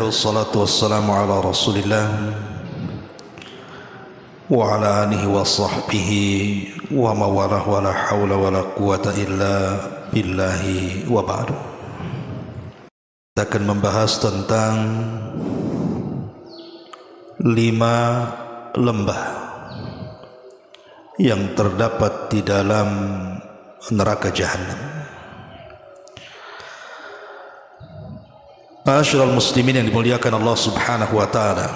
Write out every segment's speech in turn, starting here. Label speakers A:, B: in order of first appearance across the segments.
A: wassalatu wassalamu ala Rasulillah wa ala alihi wa sahbihi wa mawalah wa la hawla wa la quwata illa billahi wa ba'du. Kita akan membahas tentang 5 lembah yang terdapat di dalam neraka Jahannam. Ma'asyiral muslimin yang dimuliakan Allah Subhanahu wa taala.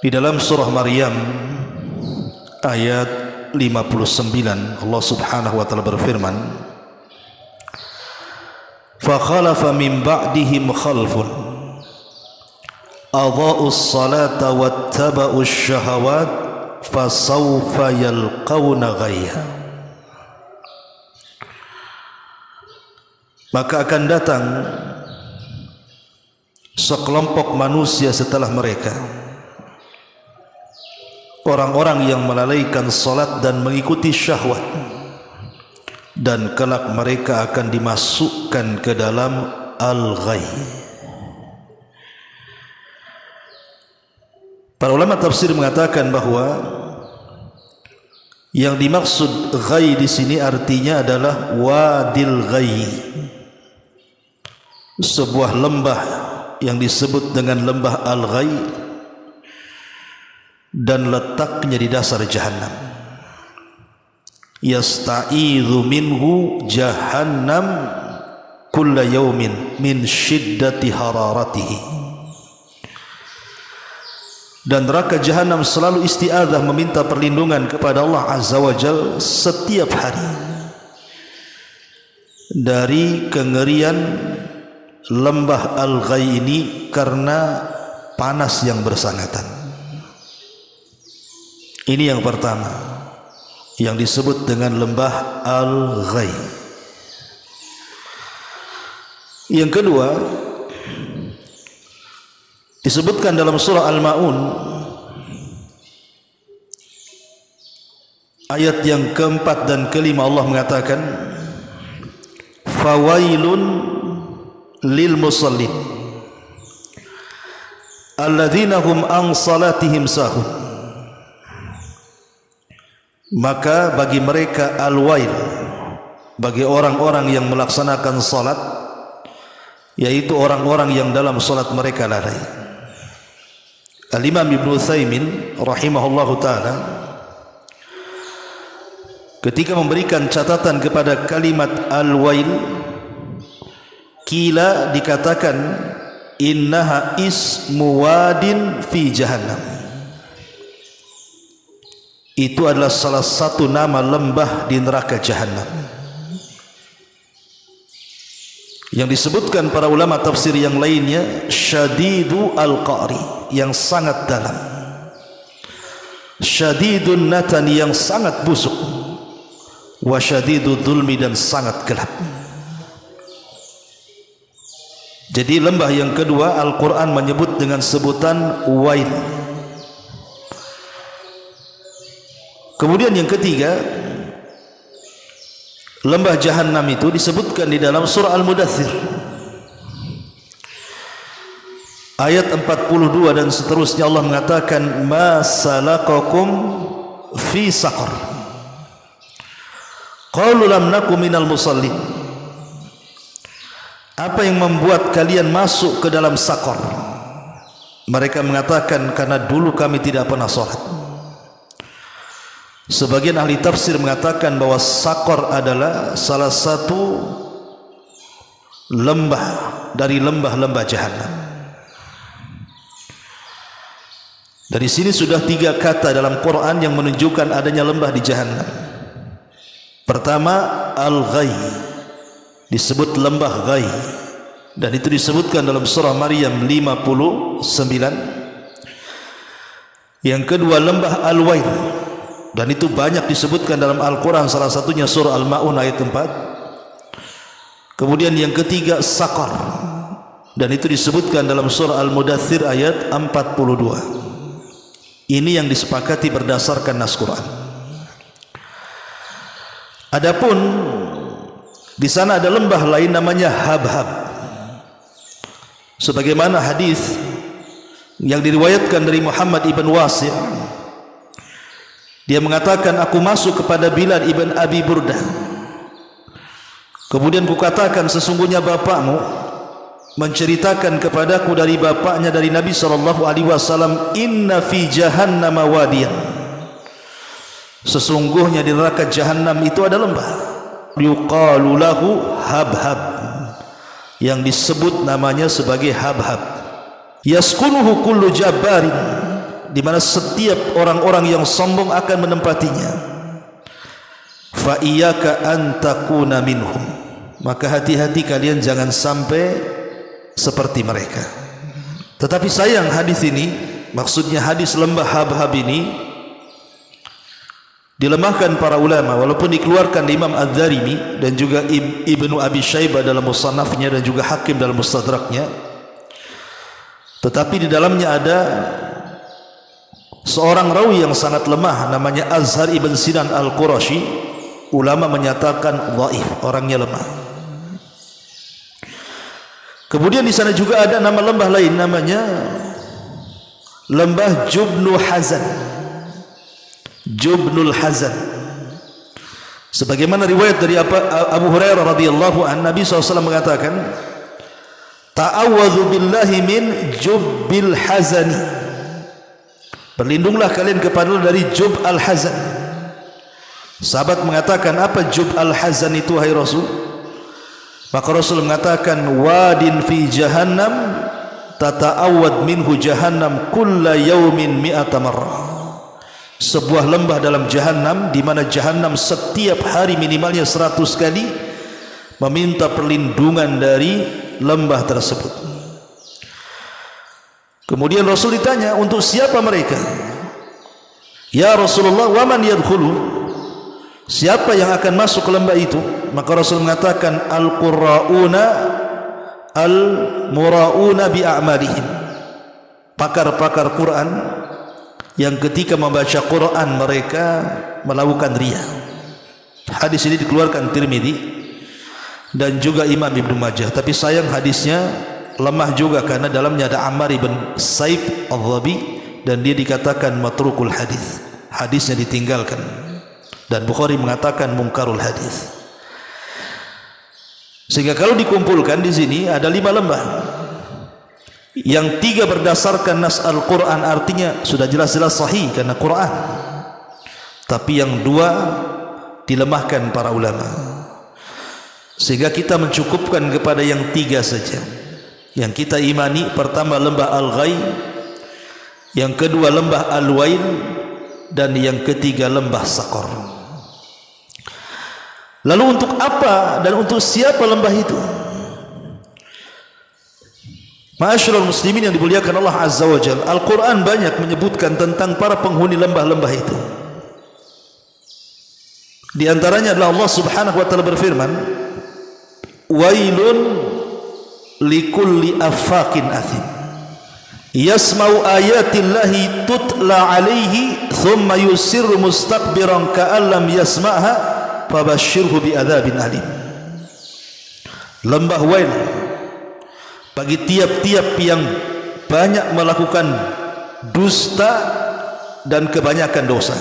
A: Di dalam surah Maryam ayat 59 Allah Subhanahu wa taala berfirman, "Fa khalafa min ba'dihim khalfun adha'us salata wattaba'us syahawat fasawfa yalqawna ghayya." Maka akan datang sekelompok manusia setelah mereka, orang-orang yang melalaikan salat dan mengikuti syahwat, dan kelak mereka akan dimasukkan ke dalam al-ghayy. Para ulama tafsir mengatakan bahwa yang dimaksud ghayy di sini artinya adalah wadil ghayy, sebuah lembah yang disebut dengan lembah al-ghayy dan letaknya di dasar Jahannam. Yasta'idhu minhu Jahannam kulla yawmin min syiddati hararatihi. Dan neraka Jahannam selalu isti'adzah meminta perlindungan kepada Allah Azza wa Jal setiap hari dari kengerian lembah al-ghayy ini karena panas yang bersangatan. Ini yang pertama yang disebut dengan lembah al-ghayy. Yang kedua disebutkan dalam surah Al-Ma'un ayat yang keempat dan kelima, Allah mengatakan, "Fawailun lil musallin alladzina hum an salatihim sahun." Maka bagi mereka al-wail, bagi orang-orang yang melaksanakan salat, yaitu orang-orang yang dalam salat mereka lalai. Al-Imam Ibnu Utsaimin rahimahullahu taala ketika memberikan catatan kepada kalimat al-wail, kila dikatakan innaha ismu wadin fi jahannam. Itu adalah salah satu nama lembah di neraka Jahannam yang disebutkan para ulama tafsir yang lainnya syadidu al-qa'ri, yang sangat dalam, syadidun natani, yang sangat busuk, wa syadidu dhulmi, dan sangat gelap. Jadi lembah yang kedua Al-Quran menyebut dengan sebutan wail. Kemudian yang ketiga, lembah Jahannam itu disebutkan di dalam surah Al-Mudaththir ayat 42 dan seterusnya. Allah mengatakan, "Ma salakakum fi saqar qalu lam naku minal musallin." Apa yang membuat kalian masuk ke dalam saqar? Mereka mengatakan, karena dulu kami tidak pernah salat. Sebagian ahli tafsir mengatakan bahwa saqar adalah salah satu lembah dari lembah-lembah Jahannam. Dari sini sudah 3 kata dalam Quran yang menunjukkan adanya lembah di Jahannam. Pertama, al-ghayy, disebut lembah ghayy, dan itu disebutkan dalam surah Maryam 59. Yang kedua, lembah al-wail, dan itu banyak disebutkan dalam Al-Quran, salah satunya surah Al-Ma'un ayat 4. Kemudian yang ketiga, saqar, dan itu disebutkan dalam surah Al-Mudaththir ayat 42. Ini yang disepakati berdasarkan nas Quran. Adapun di sana ada lembah lain namanya Habhab. sebagaimana hadis yang diriwayatkan dari Muhammad ibn Wasi'. Dia mengatakan, aku masuk kepada Bilal ibn Abi Burdah, kemudian kukatakan, sesungguhnya bapakmu menceritakan kepadaku dari bapaknya dari Nabi SAW, inna fi jahannam wadiyan, sesungguhnya di neraka Jahannam itu ada lembah, yuqalu lahu habhab, yang disebut namanya sebagai habhab, yaskunuhu kullu jabbarin, di mana setiap orang-orang yang sombong akan menempatinya. Fa iyyaka an takuna minhum, maka hati-hati kalian jangan sampai seperti mereka. Tetapi sayang, hadis ini, maksudnya hadis lembah habhab ini, dilemahkan para ulama, walaupun dikeluarkan Imam Adz-Dzarimi dan juga Ibnu Abi Syaibah dalam musannafnya dan juga Hakim dalam mustadraknya, tetapi di dalamnya ada seorang rawi yang sangat lemah, namanya Azhar ibn Sinan al-Qurashi. Ulama menyatakan dhaif, orangnya lemah. Kemudian di sana juga ada nama lembah lain, namanya lembah Jubnul Hazan. Jubnul Hazan, sebagaimana riwayat dari Abu Hurairah radhiyallahu anhu, Nabi SAW mengatakan, ta'awwadzu billahi min Jubbil Hazani, berlindunglah kalian kepada Allah dari Jub al-Hazan. Sahabat mengatakan, apa Jub al-Hazan itu hai Rasul? Maka Rasul mengatakan, wadin fi jahannam tata'awwad minhu jahannam kulla yaumin mi'ata marrah, sebuah lembah dalam jahannam, di mana jahannam setiap hari minimalnya 100 kali meminta perlindungan dari lembah tersebut. Kemudian Rasul ditanya, untuk siapa mereka? Ya Rasulullah, waman yadkhulu, siapa yang akan masuk ke lembah itu? Maka Rasul mengatakan, al-qurra'una al-mura'una bi'a'malihim, pakar-pakar Quran yang ketika membaca Quran mereka melakukan riya. Hadis ini dikeluarkan Tirmidzi dan juga Imam Ibnu Majah, tapi sayang hadisnya lemah juga karena dalamnya ada Ammar ibn Saif al-Dhabi dan dia dikatakan matrukul hadis, hadisnya ditinggalkan, dan Bukhari mengatakan mungkarul hadis. Sehingga kalau dikumpulkan di sini ada 5 lembah, yang 3 berdasarkan nas Al-Quran, artinya sudah jelas-jelas sahih karena Quran, tapi yang 2 dilemahkan para ulama, sehingga kita mencukupkan kepada yang 3 saja. Yang kita imani, pertama lembah Al-Ghai, yang kedua lembah Al-Wail, dan yang ketiga lembah Saqar. Lalu untuk apa dan untuk siapa lembah itu? Ma'asyiral muslimin yang dimuliakan Allah Azza wa Jalla, Al-Quran banyak menyebutkan tentang para penghuni lembah-lembah itu. Di antaranya adalah Allah Subhanahu wa taala berfirman, wailun likulli affakin athim yasma'u ayatillahi tutla alaihi thumma yusirru mustakbiran ka'an lam yasma'ha fabashshirhu bi'adzabin alim. Lembah Wail bagi tiap-tiap yang banyak melakukan dusta dan kebanyakan dosa.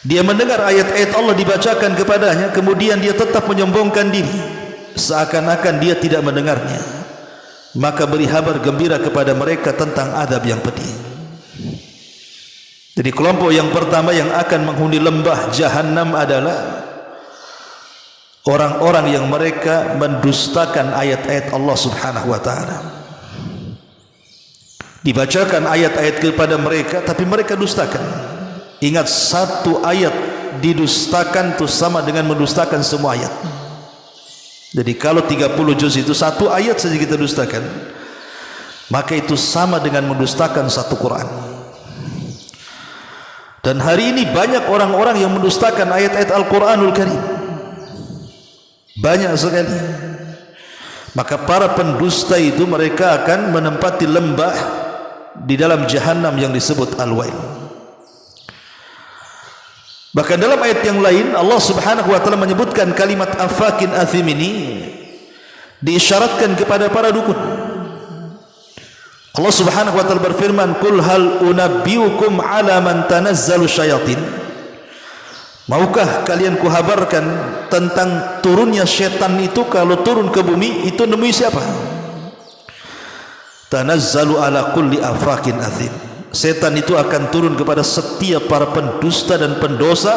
A: Dia mendengar ayat-ayat Allah dibacakan kepadanya, kemudian dia tetap menyombongkan diri seakan-akan dia tidak mendengarnya, maka beri kabar gembira kepada mereka tentang azab yang pedih. Jadi kelompok yang pertama yang akan menghuni lembah Jahannam adalah orang-orang yang mereka mendustakan ayat-ayat Allah Subhanahu wa taala. Dibacakan ayat-ayat kepada mereka tapi mereka dustakan. Ingat, satu ayat didustakan itu sama dengan mendustakan semua ayat. Jadi kalau 30 juz itu satu ayat saja kita dustakan, maka itu sama dengan mendustakan satu Quran. Dan hari ini banyak orang-orang yang mendustakan ayat-ayat Al-Quranul Karim, banyak sekali. Maka para pendusta itu mereka akan menempati lembah di dalam Jahannam yang disebut Al-Wail. Bahkan dalam ayat yang lain Allah Subhanahu wa taala menyebutkan kalimat afakin athim ini diisyaratkan kepada para dukun. Allah Subhanahu wa taala berfirman, "Qul hal unabbiukum 'ala man tanazzalu syayatin?" Maukah kalian kuhabarkan tentang turunnya syaitan itu? Kalau turun ke bumi itu nemui siapa? Tanazzalu ala kulli afakin athim. Setan itu akan turun kepada setiap para pendusta dan pendosa.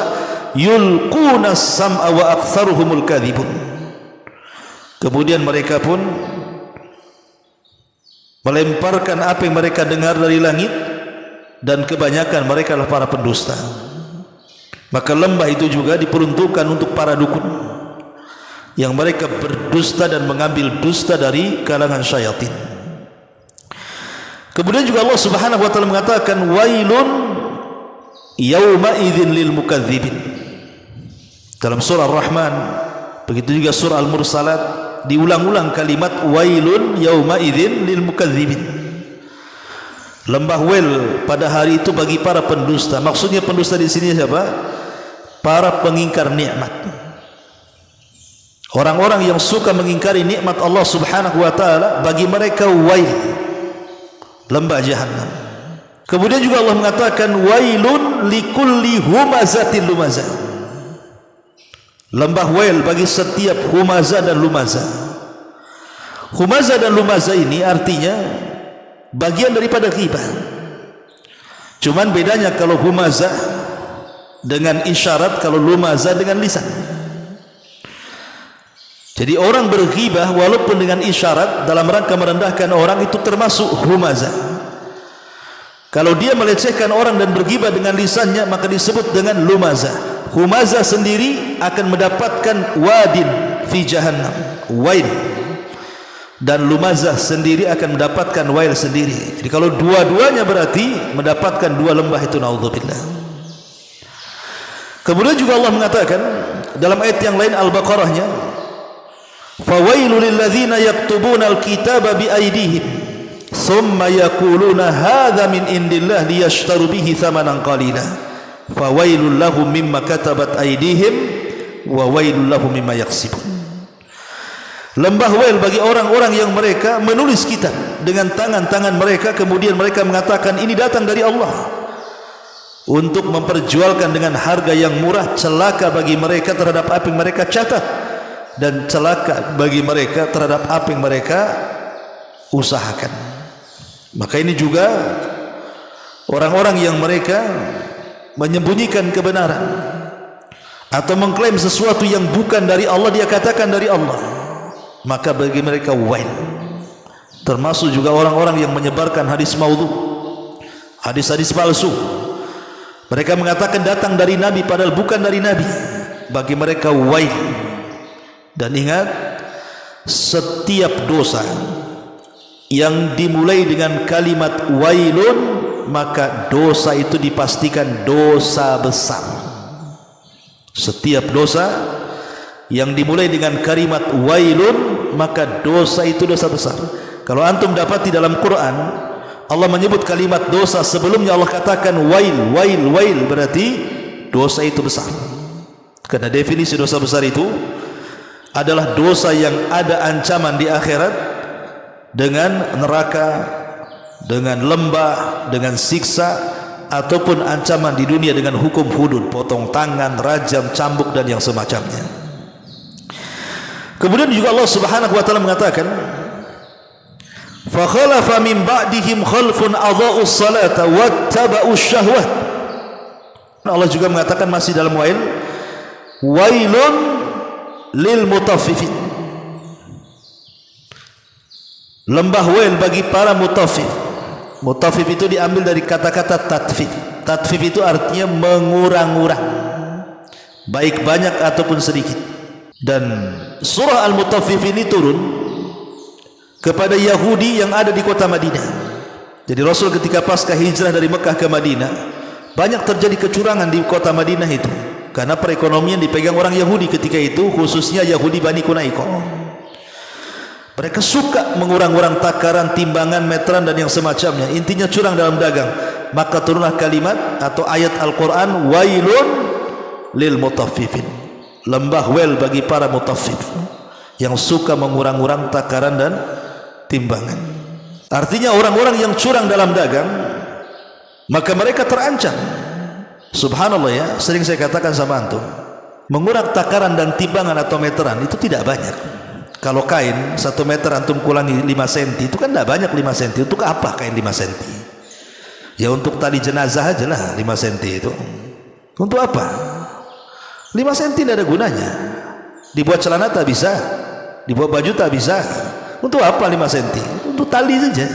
A: Yulquna sam'a wa aktsaruhumul kadhibun. Kemudian mereka pun melemparkan apa yang mereka dengar dari langit, dan kebanyakan mereka adalah para pendusta. Maka lembah itu juga diperuntukkan untuk para dukun yang mereka berdusta dan mengambil dusta dari kalangan syaitan. Kemudian juga Allah Subhanahu wa taala mengatakan, wailun yauma idzin lil mukadzibin. Dalam surah Ar-Rahman, begitu juga surah Al-Mursalat, diulang-ulang kalimat wailun yauma idzin lil mukadzibin. Lembah wel pada hari itu bagi para pendusta. Maksudnya pendusta di sini siapa? Para pengingkar nikmat. Orang-orang yang suka mengingkari nikmat Allah Subhanahu wa taala, bagi mereka wail, lembah jahanam. Kemudian juga Allah mengatakan wailun likulli humazatin lumazah. Lembah wail bagi setiap humazah dan lumazah. Humazah dan lumazah ini artinya bagian daripada ghibah. Cuman bedanya kalau humazah dengan isyarat, kalau lumazah dengan lisan. Jadi orang berghibah walaupun dengan isyarat dalam rangka merendahkan orang itu termasuk humazah. Kalau dia melecehkan orang dan berghibah dengan lisannya maka disebut dengan lumazah. Humazah sendiri akan mendapatkan wadin fi jahannam, wail, dan lumazah sendiri akan mendapatkan wail sendiri. Jadi kalau dua-duanya berarti mendapatkan dua lembah itu, naudzubillah. Kemudian juga Allah mengatakan dalam ayat yang lain Al-Baqarahnya, fawailul lilladzina yaktubuna al-kitaba biaydihim thumma yaquluna hadza min indillah liyashtaru bihi thamanan qalila fawailul lahum mimma katabat aydihim wa wailul lahum mimma yaksibun. Lembah wail bagi orang-orang yang mereka menulis kitab dengan tangan-tangan mereka, kemudian mereka mengatakan ini datang dari Allah untuk memperjualkan dengan harga yang murah. Celaka bagi mereka terhadap apa yang mereka catat, dan celaka bagi mereka terhadap apa yang mereka usahakan. Maka ini juga orang-orang yang mereka menyembunyikan kebenaran atau mengklaim sesuatu yang bukan dari Allah, dia katakan dari Allah, maka bagi mereka wail. Termasuk juga orang-orang yang menyebarkan hadis maudhu, hadis-hadis palsu. Mereka mengatakan datang dari Nabi padahal bukan dari Nabi, bagi mereka wail. Dan ingat, setiap dosa yang dimulai dengan kalimat wailun, maka dosa itu dipastikan dosa besar. Setiap dosa yang dimulai dengan kalimat wailun, maka dosa itu dosa besar. Kalau antum dapati dalam Quran Allah menyebut kalimat dosa sebelumnya Allah katakan wail, wail, wail, berarti dosa itu besar. Karena definisi dosa besar itu adalah dosa yang ada ancaman di akhirat dengan neraka, dengan lembah, dengan siksa, ataupun ancaman di dunia dengan hukum hudud, potong tangan, rajam, cambuk, dan yang semacamnya. Kemudian juga Allah Subhanahu wa taala mengatakan, fa khalafa min ba'dihim khalfun adha'us salata wattaba'us syahwat. Allah juga mengatakan masih dalam wail, wailun lil mutaffifin. Lembah wail bagi para mutaffif. Mutaffif itu diambil dari kata-kata tatfif. Tatfif itu artinya mengurang-urang, baik banyak ataupun sedikit. Dan surah Al-Mutaffif ini turun kepada Yahudi yang ada di kota Madinah. Jadi Rasul ketika pasca hijrah dari Mekah ke Madinah, banyak terjadi kecurangan di kota Madinah itu, karena perekonomian dipegang orang Yahudi ketika itu, khususnya Yahudi Bani Quraisy. Mereka suka mengurang-urang takaran, timbangan, meteran, dan yang semacamnya. Intinya curang dalam dagang. Maka turunlah kalimat atau ayat Al-Quran, wailun lil mutaffifin. Lembah wail bagi para mutaffif. yang suka mengurang-urang takaran dan timbangan. Artinya orang-orang yang curang dalam dagang, maka mereka terancam. Subhanallah ya, sering saya katakan sama antum, mengurang takaran dan timbangan atau meteran itu tidak banyak. Kalau kain 1 meter antum kurangi 5 cm, itu kan tidak banyak 5 cm. Untuk apa kain 5 cm? Ya untuk tali jenazah aja lah 5 cm itu. Untuk apa? 5 cm tidak ada gunanya. Dibuat celana tak bisa, dibuat baju tak bisa. Untuk apa 5 cm? Untuk tali saja.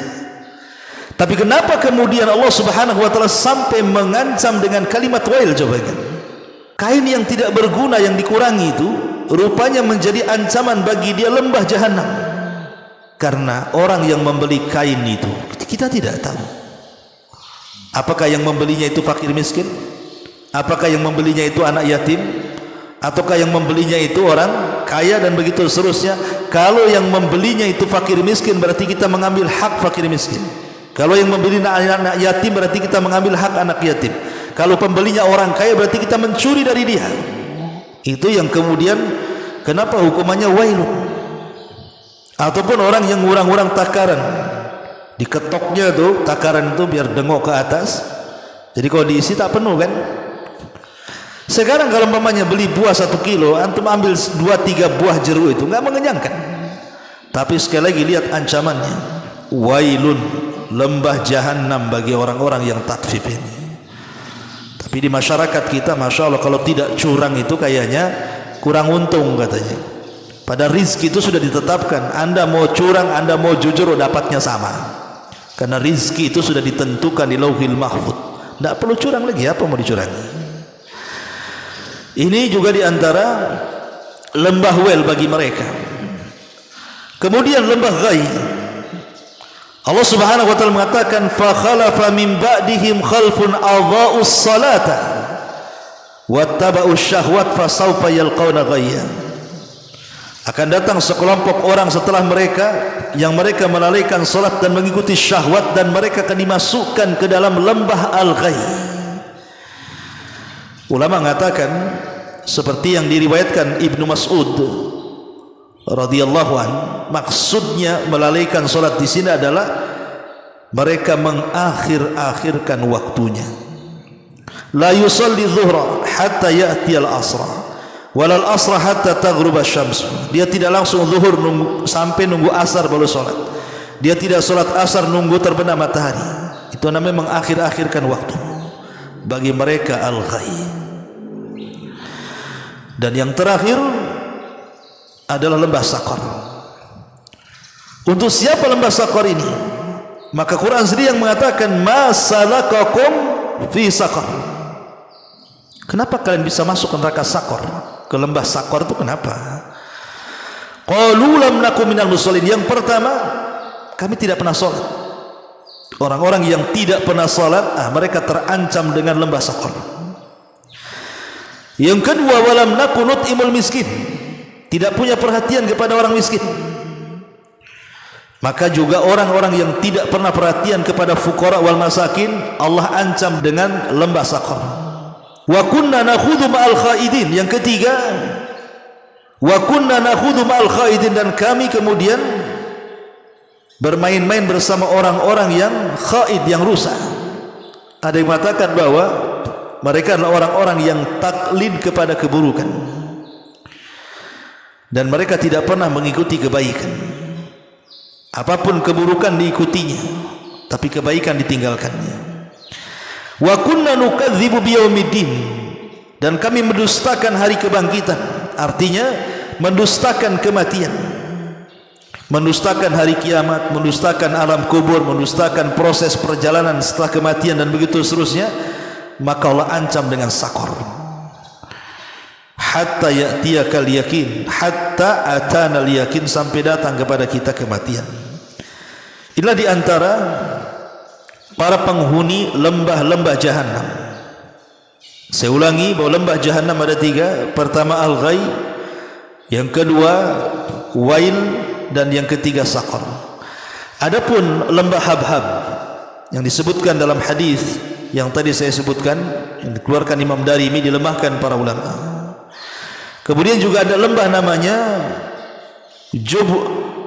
A: Tapi kenapa kemudian Allah Subhanahu wa taala sampai mengancam dengan kalimat wail? Coba kan. Kain yang tidak berguna yang dikurangi itu rupanya menjadi ancaman bagi dia lembah jahanam. Karena orang yang membeli kain itu kita tidak tahu. Apakah yang membelinya itu fakir miskin? Apakah yang membelinya itu anak yatim? Ataukah yang membelinya itu orang kaya dan begitu seterusnya? Kalau yang membelinya itu fakir miskin, berarti kita mengambil hak fakir miskin. Kalau yang membeli anak yatim, berarti kita mengambil hak anak yatim. Kalau pembelinya orang kaya, berarti kita mencuri dari dia. Itu yang kemudian kenapa hukumannya wailun. Ataupun orang yang ngurang-ngurang takaran, diketoknya tuh takaran itu biar dengok ke atas. Jadi kalau diisi tak penuh kan. Sekarang kalau umpamanya beli buah 1 kilo, antum ambil 2-3 buah jeruk, itu enggak mengenyangkan. Tapi sekali lagi lihat ancamannya, wailun, lembah jahanam bagi orang-orang yang takfif ini. Tapi di masyarakat kita, masya Allah, kalau tidak curang itu kayaknya kurang untung katanya. Pada rizki itu sudah ditetapkan. Anda mau curang, Anda mau jujur, dapatnya sama. Karena rizki itu sudah ditentukan di Lauhil Mahfuz. Tidak perlu curang lagi, apa mau dicurangi? Ini juga diantara lembah wel bagi mereka. Kemudian lembah ghai. Allah Subhanahu wa taala mengatakan fa khalafa min ba'dihim khalfun adha'us salata wattaba'us syahwat fasawfa yalqawna ghayya. Akan datang sekelompok orang setelah mereka yang mereka melalaikan salat dan mengikuti syahwat, dan mereka akan dimasukkan ke dalam lembah al-ghai. Ulama mengatakan seperti yang diriwayatkan Ibnu Mas'ud radhiyallahu an, maksudnya melalaikan salat di sini adalah mereka mengakhir-akhirkan waktunya. La yusalli dhuhra hatta ya'ti al-asra wal asra hatta taghrub asy-syams. Dia tidak langsung zuhur sampai nunggu asar baru salat. Dia tidak salat asar nunggu terbenam matahari. Itu namanya mengakhir-akhirkan waktu. Bagi mereka al-ghai. Dan yang terakhir adalah lembah Saqar. Untuk siapa lembah Saqar ini? Maka Quran sendiri yang mengatakan ma salakakum fi Saqar. Kenapa kalian bisa masuk ke neraka Saqar? Ke lembah Saqar itu kenapa? Qalu lam nakum minal musallin. Yang pertama, kami tidak pernah salat. Orang-orang yang tidak pernah salat, mereka terancam dengan lembah Saqar. Yang kedua, walam nakunut imul miskin, tidak punya perhatian kepada orang miskin. Maka juga orang-orang yang tidak pernah perhatian kepada fuqara wal masakin, Allah ancam dengan lembah Saqar. Wa kunna nakhudhu ma'al khaidin. Yang ketiga, wa kunna nakhudhu ma'al khaidin, dan kami kemudian bermain-main bersama orang-orang yang khaid, yang rusak. Ada yang mengatakan bahwa mereka adalah orang-orang yang taklid kepada keburukan, dan mereka tidak pernah mengikuti kebaikan. Apapun keburukan diikutinya, tapi kebaikan ditinggalkannya. Wa kunna nukadzibu biyaumiddin, dan kami mendustakan hari kebangkitan. Artinya mendustakan kematian, mendustakan hari kiamat, mendustakan alam kubur, mendustakan proses perjalanan setelah kematian, dan begitu seterusnya. Maka Allah ancam dengan Saqar. Hatta ya'tiyakal yakin, hatta atanal yakin, sampai datang kepada kita kematian. Inilah diantara para penghuni lembah-lembah jahanam. Saya ulangi bahwa lembah jahanam ada 3. Pertama al-ghai, yang kedua wail, dan yang ketiga Saqar. Adapun lembah habhab yang disebutkan dalam hadis yang tadi saya sebutkan, yang dikeluarkan Imam Darimi, dilemahkan para ulama. Kemudian juga ada lembah namanya Jubu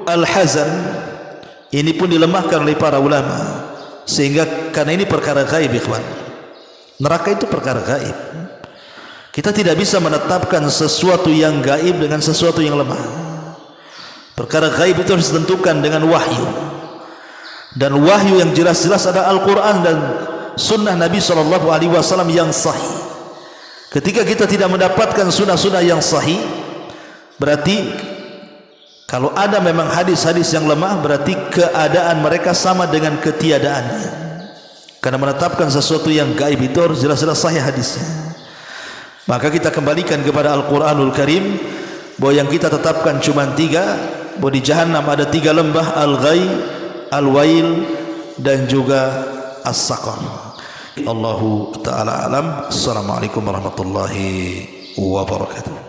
A: al-hazan ini pun dilemahkan oleh para ulama, sehingga karena ini perkara gaib, ikhwan. Neraka itu perkara gaib. Kita tidak bisa menetapkan sesuatu yang gaib dengan sesuatu yang lemah. Perkara gaib itu harus ditentukan dengan wahyu, dan wahyu yang jelas-jelas ada Al-Quran dan sunnah Nabi SAW yang sahih. Ketika kita tidak mendapatkan sunnah-sunnah yang sahih, berarti kalau ada memang hadis-hadis yang lemah, berarti keadaan mereka sama dengan ketiadaannya. Karena menetapkan sesuatu yang gaib itu harus jelas-jelas sahih hadisnya. Maka kita kembalikan kepada Al-Quranul Karim, bahwa yang kita tetapkan cuma 3, bahwa di Jahannam ada 3 lembah, Al-Ghai, Al-Wail, dan juga As-Saqar. Allahu ta'ala alam. Assalamualaikum warahmatullahi wabarakatuh.